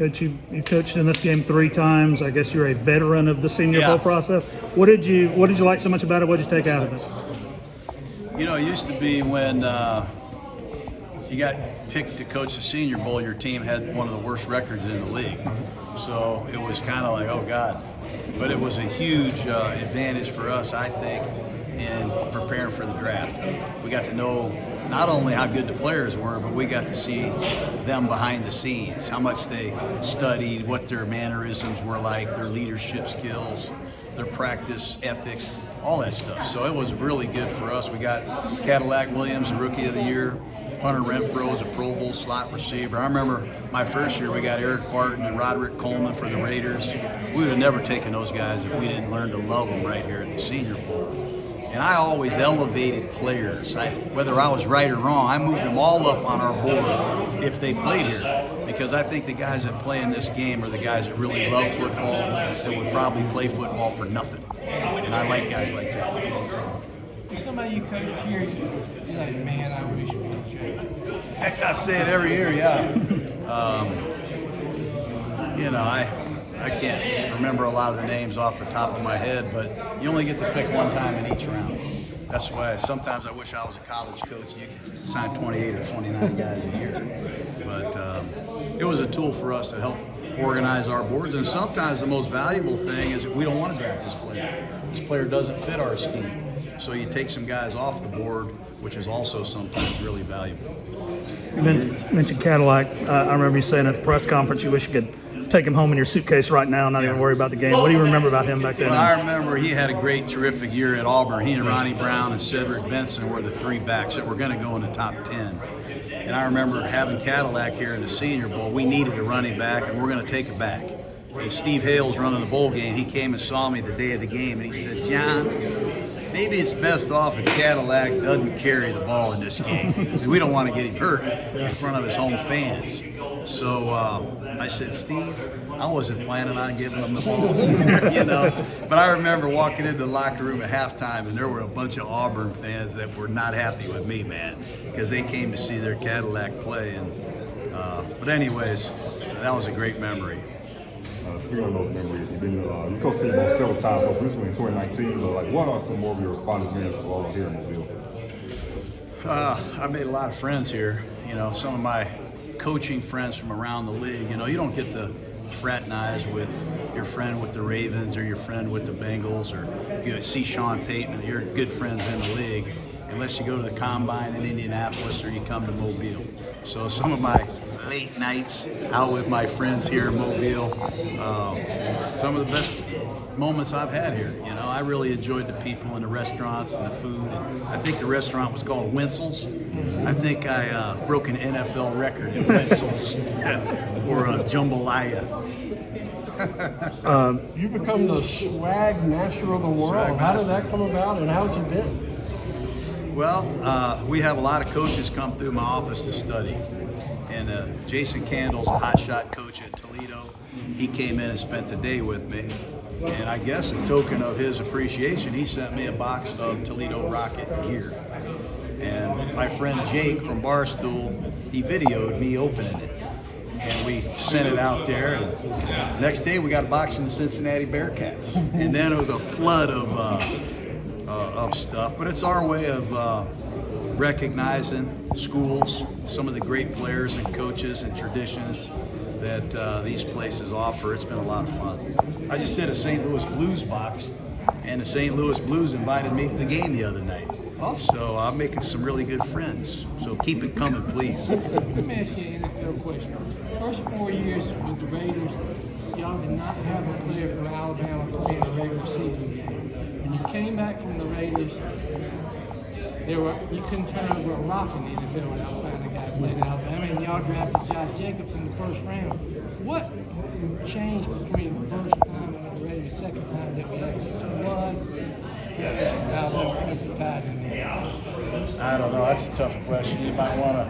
Coach, you coached in this game 3 times. I guess you're a veteran of the Senior Bowl process. What did you like so much about it? What did you take out of it? You know, it used to be when you got picked to coach the Senior Bowl, your team had one of the worst records in the league. So it was kind of like, oh God. But it was a huge advantage for us, I think, in preparing for the draft. We got to know not only how good the players were, but we got to see them behind the scenes, how much they studied, what their mannerisms were like, their leadership skills, their practice ethics, all that stuff. So it was really good for us. We got Cadillac Williams, the Rookie of the Year. Hunter Renfro is a Pro Bowl slot receiver. I remember my first year, we got Eric Barton and Roderick Coleman for the Raiders. We would have never taken those guys if we didn't learn to love them right here at the Senior Bowl. And I always elevated players. Whether I was right or wrong, I moved them all up on our board if they played here. Because I think the guys that play in this game are the guys that really love football, that would probably play football for nothing. And I like guys like that. There's somebody you coached here, you're like, man, I wish we had traded. I say it every year, yeah. You know, I can't remember a lot of the names off the top of my head, but you only get to pick one time in each round. That's why sometimes I wish I was a college coach. You could sign 28 or 29 guys a year. But it was a tool for us to help organize our boards. And sometimes the most valuable thing is that we don't want to draft this player. This player doesn't fit our scheme. So you take some guys off the board, which is also sometimes really valuable. You mentioned Cadillac. I remember you saying at the press conference you wish you could take him home in your suitcase right now and not even worry about the game. What do you remember about him back then? Well, I remember he had a great, terrific year at Auburn. He and Ronnie Brown and Cedric Benson were the 3 backs that were going to go in the top 10. And I remember having Cadillac here in the Senior Bowl. We needed a running back, and we're going to take it back. And Steve Hale's running the bowl game. He came and saw me the day of the game, and he said, John, maybe it's best off if Cadillac doesn't carry the ball in this game. We don't want to get him hurt in front of his home fans. So I said, Steve, I wasn't planning on giving him the ball either, you know. But I remember walking into the locker room at halftime, and there were a bunch of Auburn fans that were not happy with me, man, because they came to see their Cadillac play. And but anyways, that was a great memory. Speaking of those memories, you coached Senior Bowl several times, most recently in 2019. But like, what are some more of your fondest memories of all here in Mobile? I made a lot of friends here. You know, some of my coaching friends from around the league. You know, you don't get to fraternize with your friend with the Ravens or your friend with the Bengals, or you know, see Sean Payton, your good friends in the league, unless you go to the Combine in Indianapolis or you come to Mobile. So some of my late nights out with my friends here in Mobile, some of the best moments I've had here. You know, I really enjoyed the people and the restaurants and the food. I think the restaurant was called Wenzel's. I think I broke an NFL record in Wenzel's for jambalaya. You've become the swag master of the world. How did that come about, and how's it been? Well, we have a lot of coaches come through my office to study. And Jason Candle's a hotshot coach at Toledo. He came in and spent the day with me. And I guess a token of his appreciation, he sent me a box of Toledo Rocket gear. And my friend Jake from Barstool, he videoed me opening it. And we sent it out there. And next day we got a box from the Cincinnati Bearcats. And then it was a flood of stuff. But it's our way of recognizing schools, some of the great players and coaches and traditions that these places offer. It's been a lot of fun. I just did a St. Louis Blues box, and the St. Louis Blues invited me to the game the other night. So I'm making some really good friends. So keep it coming, please. Let me ask you an NFL question. First 4 years with the Raiders, y'all did not have a player from Alabama playing a regular season game. When you came back from the Raiders, you couldn't turn over a rock in the NFL without finding a guy who played at Alabama. And y'all drafted Josh Jacobs in the first round. What changed between the first time and the Raiders' second time that we had blood? I don't know. That's a tough question. You might want to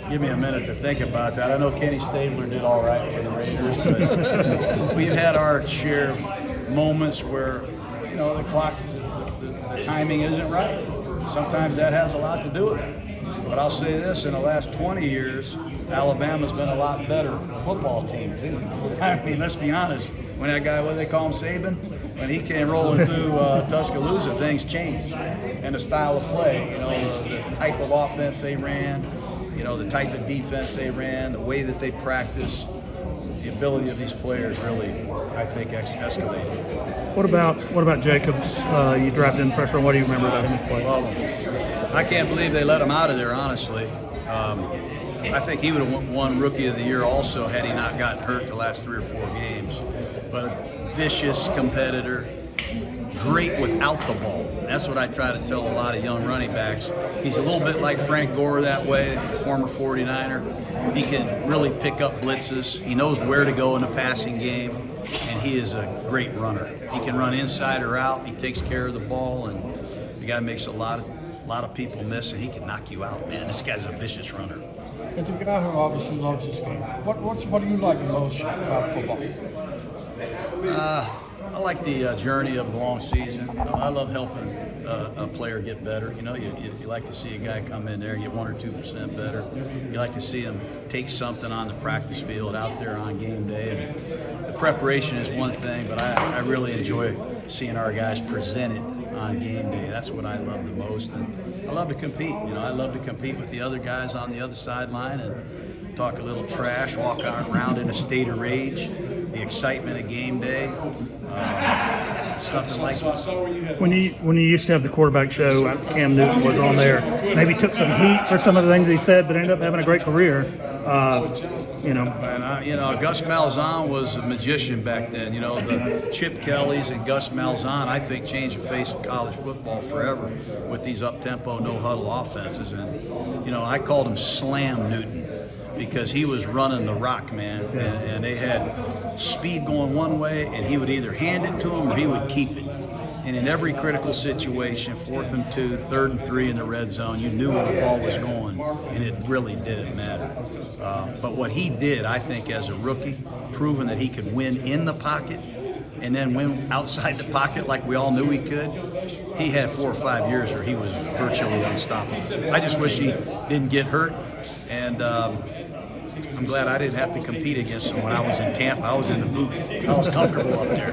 give me a minute to think about that. I know Kenny Stabler did all right for the Raiders, but we've had our share of moments where, you know, the clock, the timing isn't right. Sometimes that has a lot to do with it. But I'll say this, in the last 20 years, Alabama's been a lot better football team too. I mean, let's be honest. When that guy, what do they call him, Saban? When he came rolling through Tuscaloosa, things changed, and the style of play. You know, the type of offense they ran. You know, the type of defense they ran, the way that they practice. The ability of these players really, I think, escalated. What about Jacobs? You drafted in the first round. What do you remember about him as play? Love him. I can't believe they let him out of there, honestly. I think he would have won Rookie of the Year also had he not gotten hurt the last 3 or 4 games. But a vicious competitor, great without the ball. That's what I try to tell a lot of young running backs. He's a little bit like Frank Gore that way, former 49er. He can really pick up blitzes. He knows where to go in the passing game, and he is a great runner. He can run inside or out. He takes care of the ball, and the guy makes a lot of people miss, and he can knock you out, man. This guy's a vicious runner. It's a guy who obviously loves his game. What do you like most about football? I like the journey of the long season. I love helping a player get better. You know, you like to see a guy come in there and get 1 or 2% better. You like to see him take something on the practice field out there on game day. And the preparation is one thing, but I really enjoy seeing our guys present it on game day. That's what I love the most. And I love to compete. You know, I love to compete with the other guys on the other sideline and talk a little trash, walk around in a state of rage. The excitement of game day, stuff like that. When you used to have the quarterback show, Cam Newton was on there. Maybe took some heat for some of the things he said, but ended up having a great career. You know. And Gus Malzahn was a magician back then. You know, the Chip Kellys and Gus Malzahn, I think, changed the face of college football forever with these up-tempo, no-huddle offenses. And you know, I called him Slam Newton, because he was running the rock, man, and they had speed going one way, and he would either hand it to him or he would keep it. And in every critical situation, 4th and 2, 3rd and 3 in the red zone, you knew where the ball was going, and it really didn't matter. But what he did, I think, as a rookie, proving that he could win in the pocket and then win outside the pocket like we all knew he could, he had 4 or 5 years where he was virtually unstoppable. I just wish he didn't get hurt, and I'm glad I didn't have to compete against him when I was in Tampa. I was in the booth. I was comfortable up there.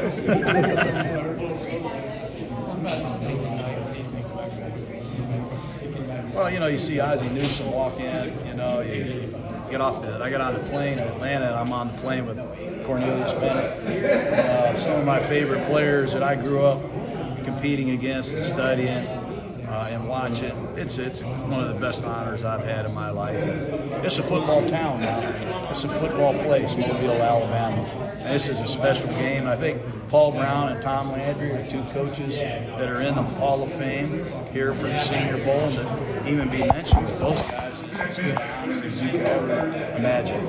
Well, you know, you see Ozzie Newsome walk in, you know, you get off I got on the plane in Atlanta, and I'm on the plane with Cornelius Bennett. Some of my favorite players that I grew up competing against and studying. And watch it. It's one of the best honors I've had in my life. And it's a football town now. It's a football place, Mobile, Alabama. And this is a special game. And I think Paul Brown and Tom Landry are 2 coaches that are in the Hall of Fame here for the Senior Bowl. And to even be mentioned with those guys is as good an honor as you could ever imagine.